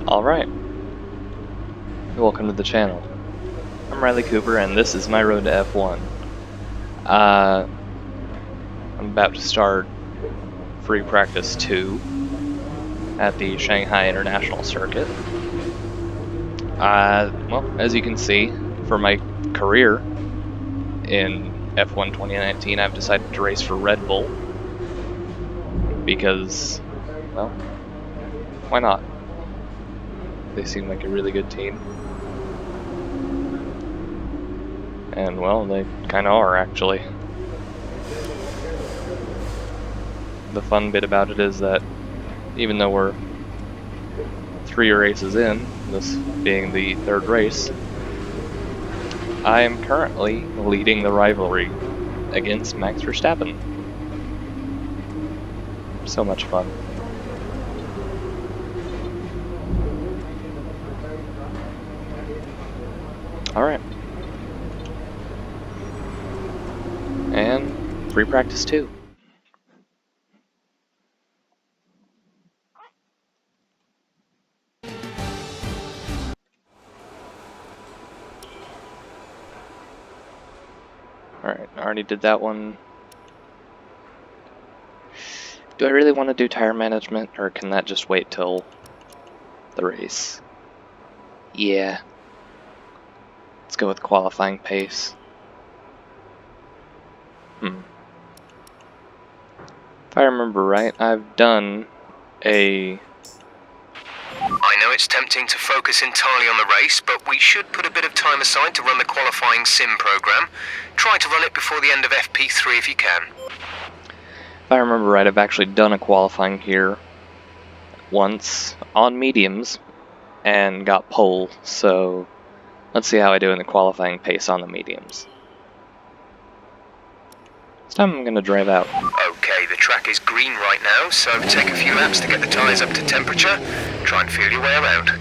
Alright, welcome to the channel. I'm Riley Cooper and this is my road to F1. I'm about to start free practice 2 at the Shanghai International Circuit. Well, as you can see, for my career in F1 2019, I've decided to race for Red Bull because, well, why not? They seem like a really good team. And, well, they kinda are, actually. The fun bit about it is that even though we're 3 races in, this being the 3rd race, I am currently leading the rivalry against Max Verstappen. So much fun. Alright. And free practice 2. Alright, I already did that one. Do I really want to do tire management, or can that just wait till the race? Yeah. Let's go with qualifying pace. If I remember right, I've done a... I know it's tempting to focus entirely on the race, but we should put a bit of time aside to run the qualifying sim program. Try to run it before the end of FP3 if you can. If I remember right, I've actually done a qualifying here once on mediums and got pole, so let's see how I do in the qualifying pace on the mediums. This time I'm going to drive out. Okay, the track is green right now, so take a few laps to get the tyres up to temperature. Try and feel your way around.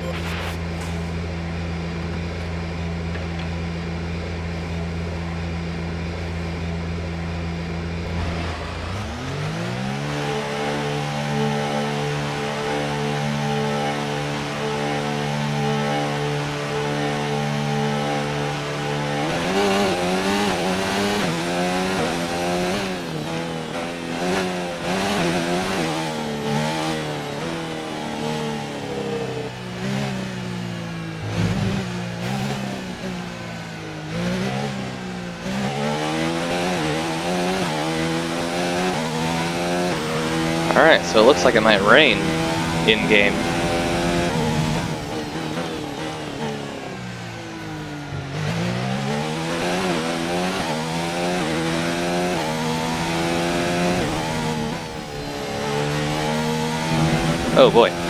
Alright, so it looks like it might rain in-game. Oh boy.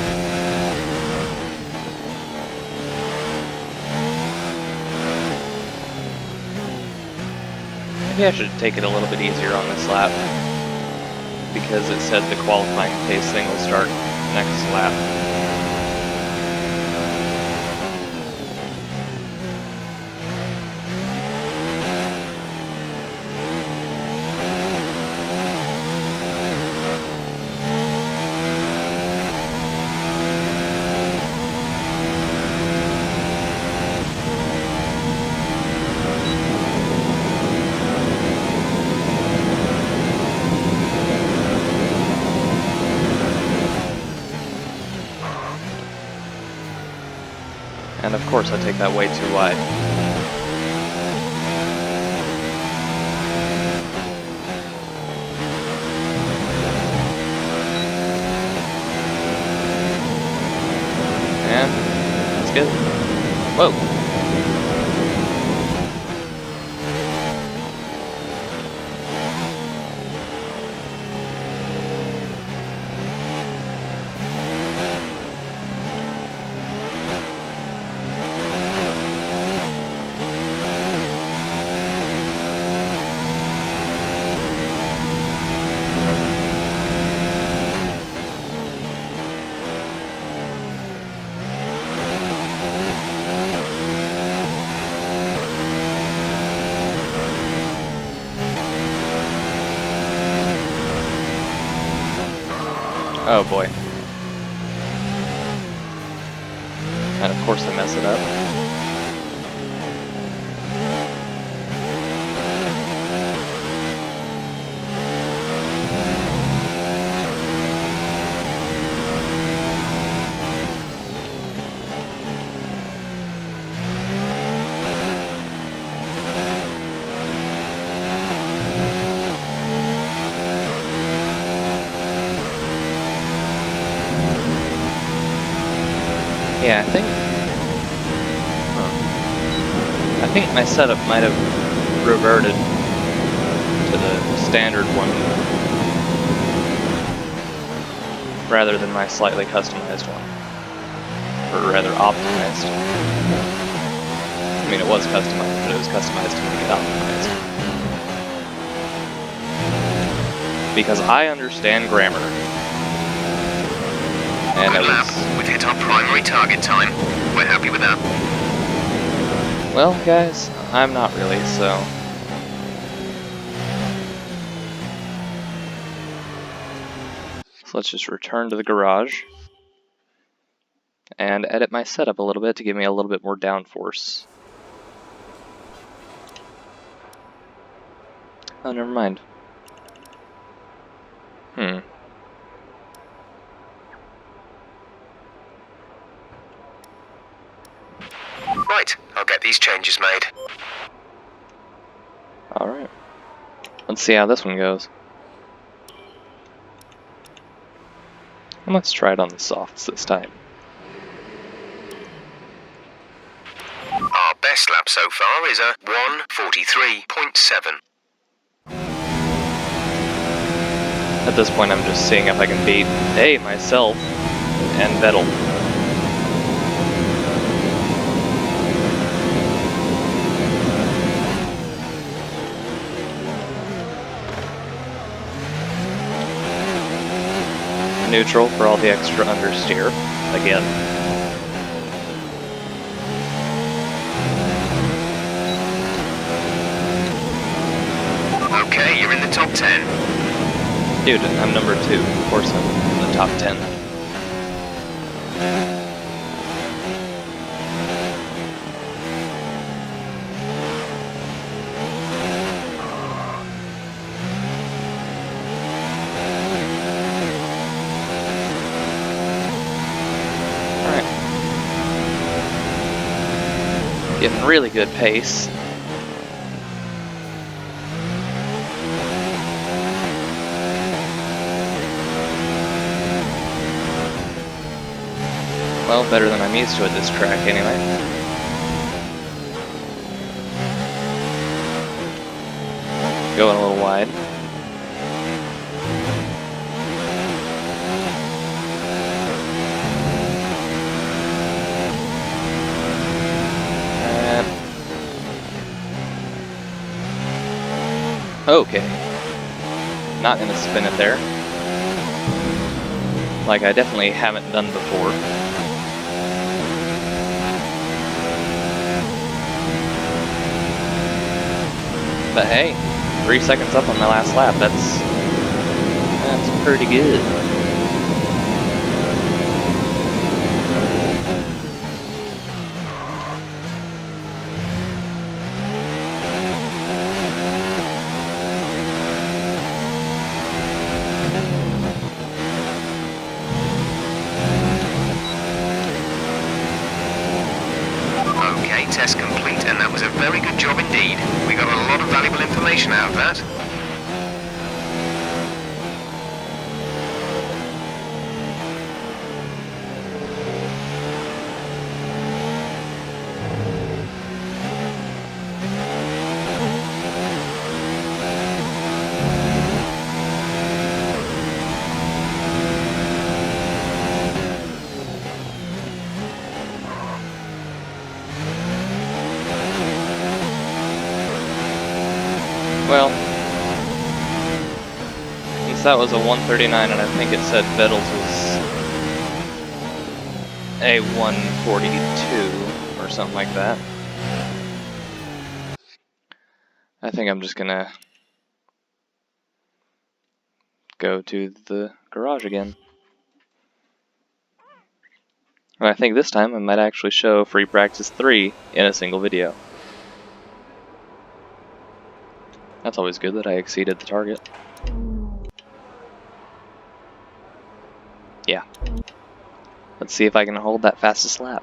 Maybe I should take it a little bit easier on this lap, because it said the qualifying pace thing will start next lap. And of course I take that way too wide. And that's good. Whoa. Oh boy. And of course I mess it up. Yeah, I think my setup might have reverted to the standard one rather than my slightly customized one. Or rather optimized. I mean, it was customized, but it was customized to make it optimized. Because I understand grammar. And Good lap. We've hit our primary target time. We're happy with that. Well, guys, I'm not really, so... So let's just return to the garage and edit my setup a little bit to give me a little bit more downforce. Oh, never mind. Right, I'll get these changes made. Alright. Let's see how this one goes. And let's try it on the softs this time. Our best lap so far is a 1:43.7. At this point, I'm just seeing if I can beat, A, myself, and Vettel. Neutral for all the extra understeer, again. Okay, you're in the top 10. Dude, I'm number 2. Of course I'm in the top 10. Alright. Getting really good pace. Well, better than I'm used to at this track, anyway. Going a little wide. Okay. Not gonna spin it there. Like I definitely haven't done before. But hey, 3 seconds up on my last lap, that's pretty good. Okay, test complete, and that was a very good job indeed. We got a lot of valuable information out of that. Well, since that was a 139 and I think it said Vettel's was a 142 or something like that, I think I'm just gonna go to the garage again. And I think this time I might actually show Free Practice 3 in a single video. That's always good that I exceeded the target. Yeah. Let's see if I can hold that fastest lap.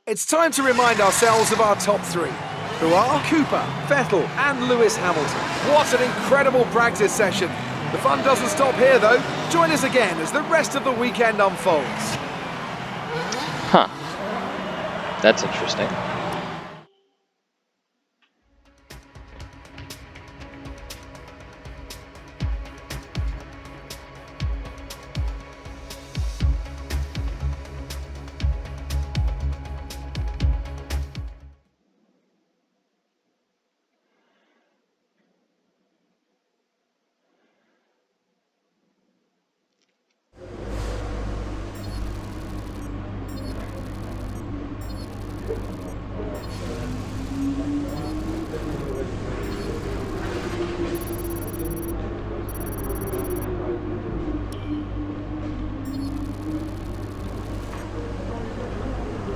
It's time to remind ourselves of our top three, who are Cooper, Vettel and Lewis Hamilton. What an incredible practice session. The fun doesn't stop here though. Join us again as the rest of the weekend unfolds. Huh. That's interesting.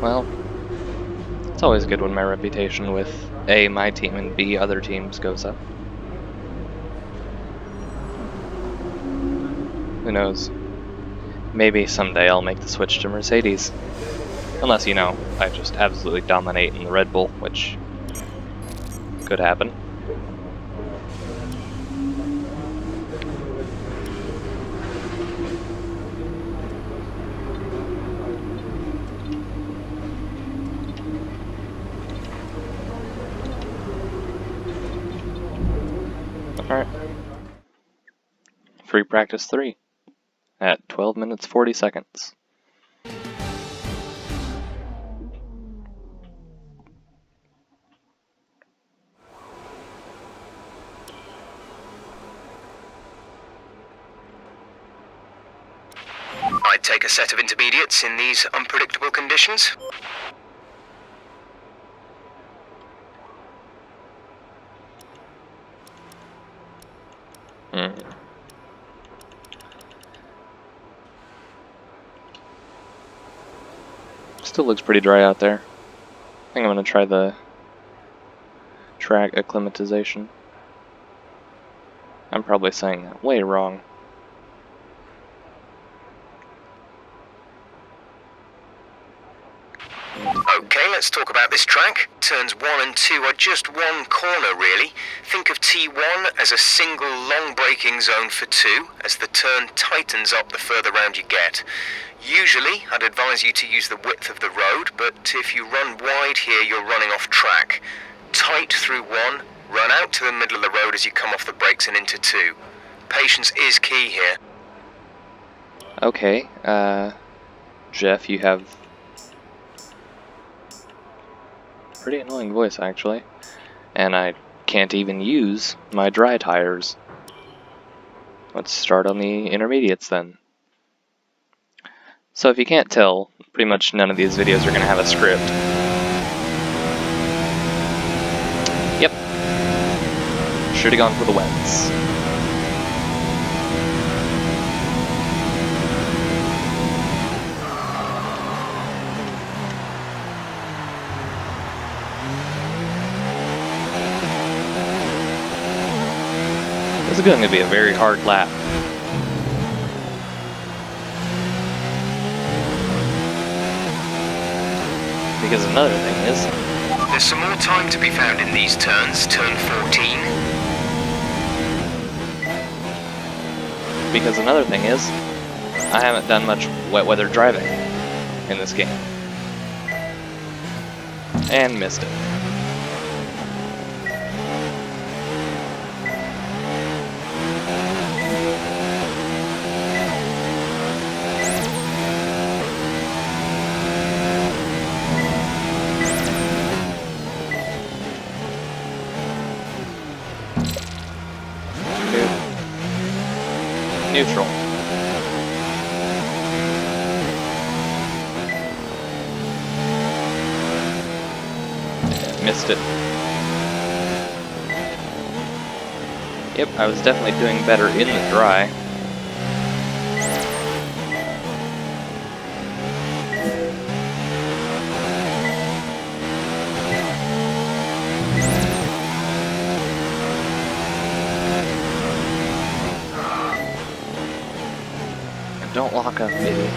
Well, it's always good when my reputation with A, my team, and B, other teams goes up. Who knows? Maybe someday I'll make the switch to Mercedes. Unless, you know, I just absolutely dominate in the Red Bull, which could happen. Alright. Free practice 3 at 12 minutes 40 seconds. I'd take a set of intermediates in these unpredictable conditions. Still looks pretty dry out there. I think I'm gonna try the track acclimatization. I'm probably saying that way wrong. Okay, let's talk about this track. Turns 1 and 2 are just one corner, really. Think of T1 as a single long braking zone for 2, as the turn tightens up the further round you get. Usually, I'd advise you to use the width of the road, but if you run wide here, you're running off track. Tight through 1, run out to the middle of the road as you come off the brakes and into 2. Patience is key here. Okay, Jeff, you have pretty annoying voice, actually. And I can't even use my dry tires. Let's start on the intermediates then. So if you can't tell, pretty much none of these videos are going to have a script. Yep. Should have gone for the wets. This is going to be a very hard lap. Because another thing is, There's some more time to be found in these turns, turn 14. because another thing is, I haven't done much wet weather driving in this game. And missed it. Neutral. Missed it. Yep, I was definitely doing better in the dry. Don't lock up, baby.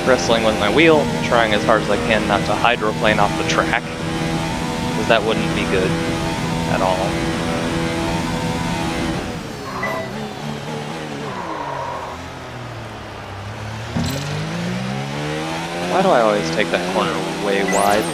Wrestling with my wheel, trying as hard as I can not to hydroplane off the track, because that wouldn't be good at all. Why do I always take that corner way wide?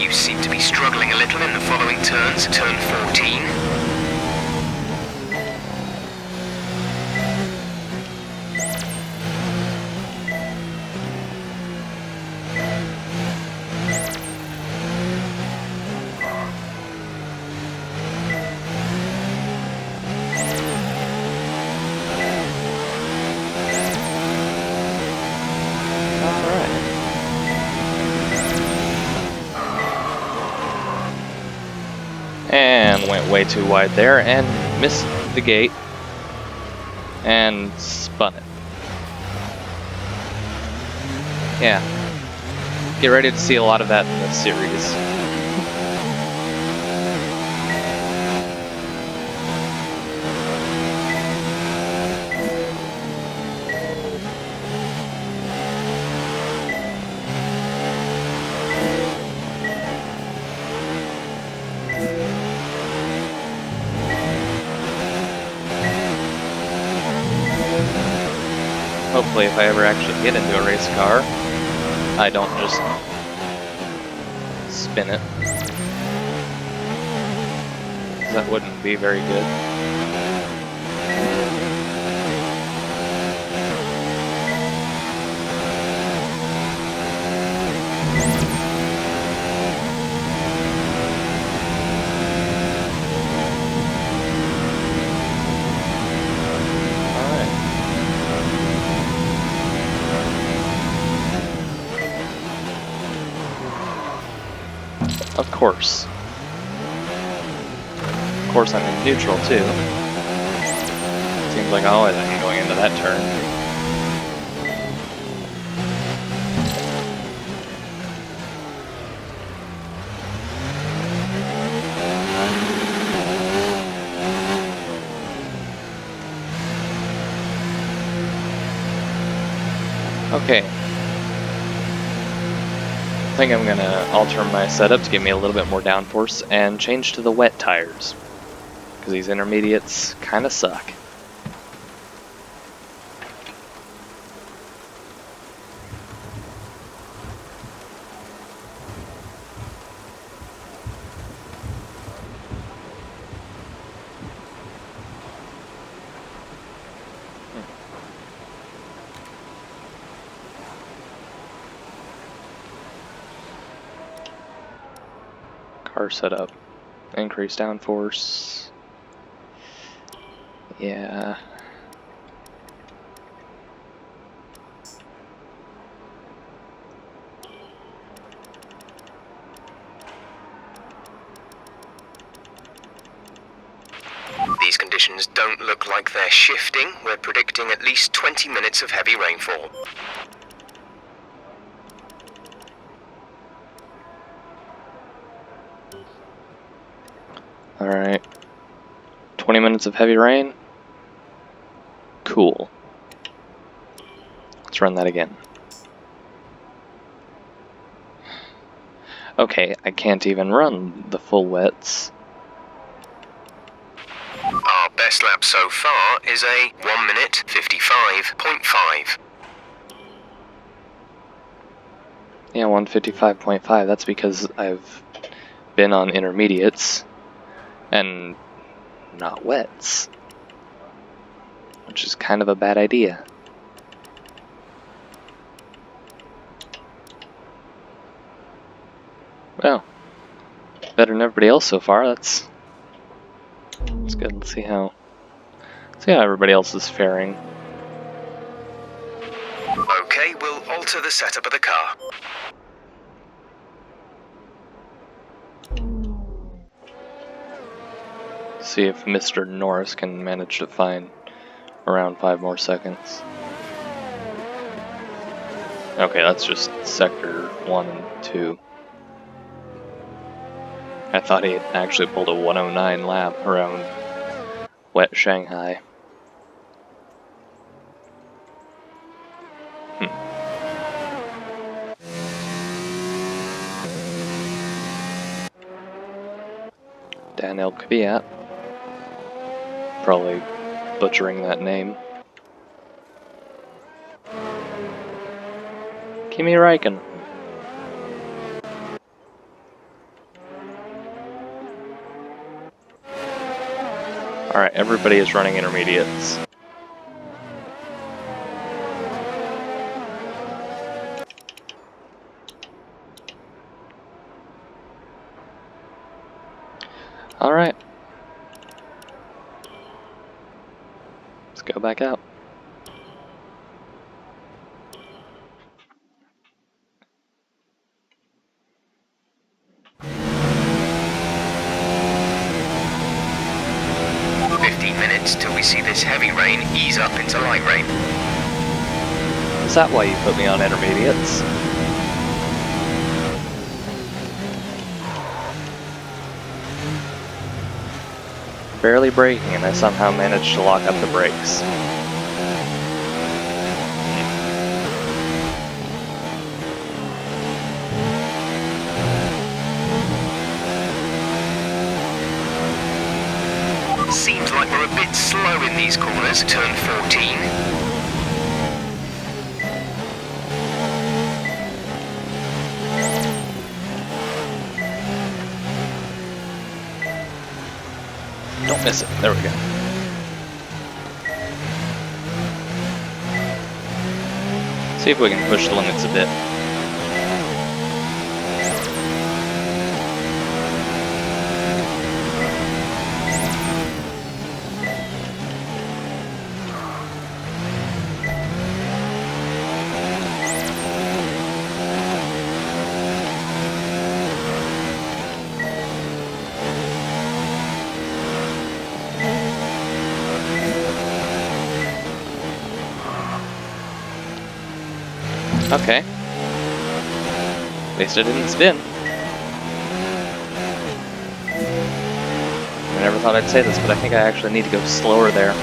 You seem to be struggling a little in the following turns. Turn 14. And went way too wide there and missed the gate and spun it. Yeah. Get ready to see a lot of that in this series. Hopefully, if I ever actually get into a race car, I don't just spin it. That wouldn't be very good. Of course. Of course I'm in neutral too. Seems like I always am going into that turn. Okay. I think I'm gonna alter my setup to give me a little bit more downforce and change to the wet tires, because these intermediates kind of suck. Car setup. Increase downforce. Yeah. These conditions don't look like they're shifting. We're predicting at least 20 minutes of heavy rainfall. Alright. 20 minutes of heavy rain? Cool. Let's run that again. Okay, I can't even run the full wets. Our best lap so far is a 1 minute 55.5. Yeah, 155.5. That's because I've been on intermediates and not wets, which is kind of a bad idea. Well, better than everybody else so far. That's good. Let's see how everybody else is faring. Okay, we'll alter the setup of the car. See if Mr. Norris can manage to find around 5 more seconds. Okay, that's just sector 1 and 2. I thought he had actually pulled a 109 lap around wet Shanghai. Daniel Kvyat. Probably butchering that name. Kimi Räikkönen. Alright, everybody is running intermediates. Alright. Let's go back out. Till we see this heavy rain ease up into light rain. Is that why you put me on intermediates? Barely braking and I somehow managed to lock up the brakes. Seems like we're a bit slow in these corners. Turn 14. Don't miss it. There we go. See if we can push the limits a bit. Okay. At least I didn't spin. I never thought I'd say this, but I think I actually need to go slower there.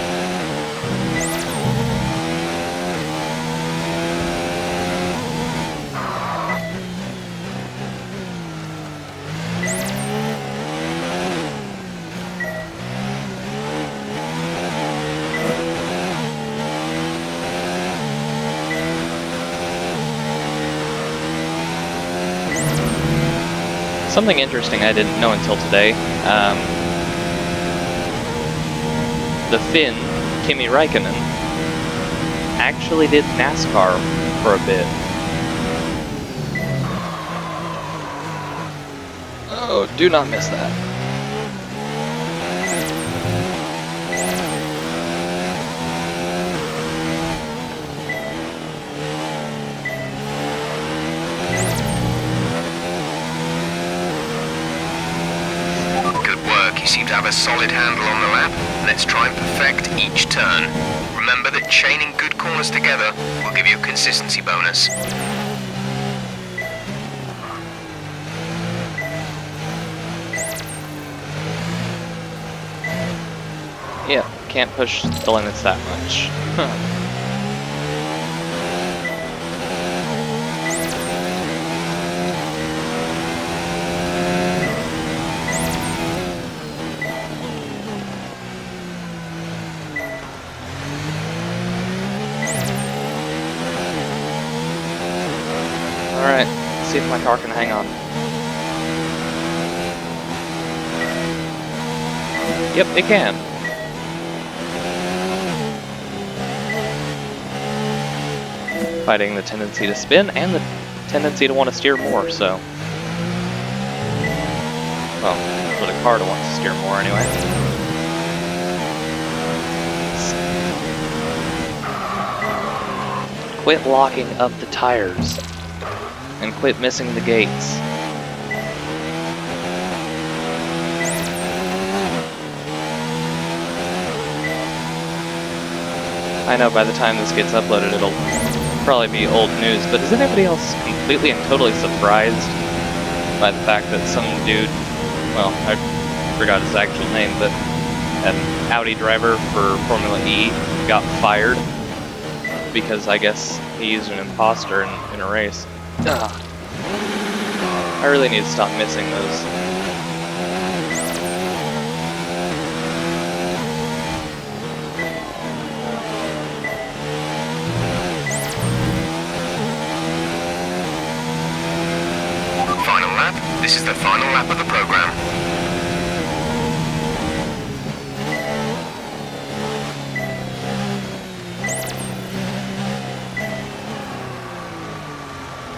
Something interesting I didn't know until today. The Finn, Kimi Räikkönen, actually did NASCAR for a bit. Oh, do not miss that. You seem to have a solid handle on the lap. Let's try and perfect each turn. Remember that chaining good corners together will give you a consistency bonus. Yeah, can't push the limits that much. Alright, see if my car can hang on. Yep, it can. Fighting the tendency to spin and the tendency to want to steer more, so. Well, for the car to want to steer more anyway. Quit locking up the tires. And quit missing the gates. I know by the time this gets uploaded, it'll probably be old news, but is anybody else completely and totally surprised by the fact that some dude, well, I forgot his actual name, but an Audi driver for Formula E got fired because I guess he used an imposter in a race. Ugh. I really need to stop missing those. Final lap. This is the final lap of the program.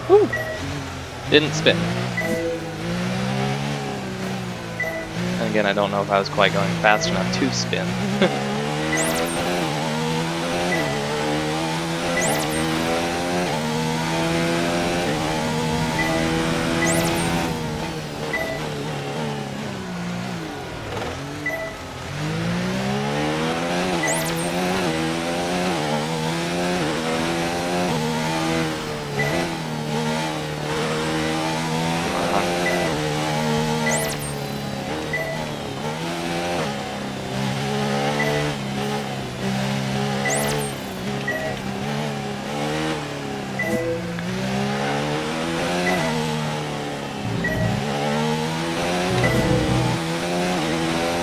Woo. Didn't spin. And again, I don't know if I was quite going fast enough to spin.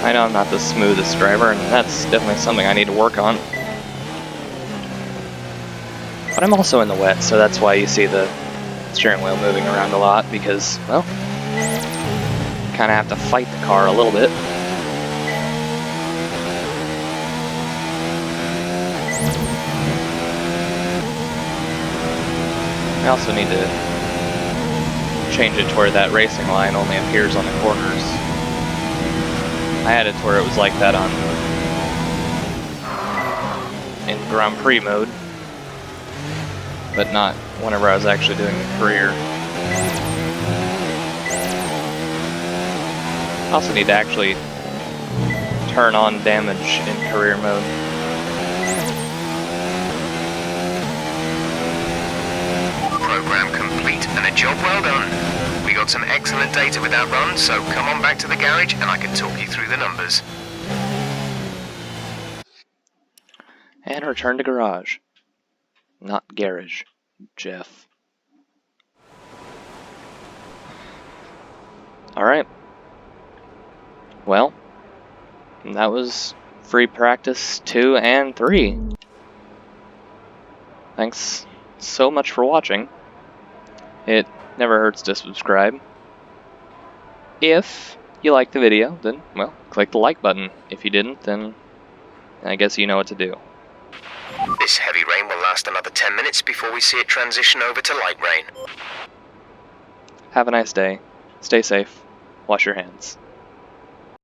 I know I'm not the smoothest driver, and that's definitely something I need to work on. But I'm also in the wet, so that's why you see the steering wheel moving around a lot, because, well, kind of have to fight the car a little bit. I also need to change it to where that racing line only appears on the corners. I had it to where it was like that in Grand Prix mode, but not whenever I was actually doing the career. I also need to actually turn on damage in career mode. Program complete and a job well done. We got some excellent data with that run, so come on back to the garage and I can talk you through the numbers. And return to garage. Not garage, Jeff. Alright. Well, that was free practice 2 and 3. Thanks so much for watching. It never hurts to subscribe. If you liked the video, then, well, click the like button. If you didn't, then I guess you know what to do. This heavy rain will last another 10 minutes before we see it transition over to light rain. Have a nice day. Stay safe. Wash your hands.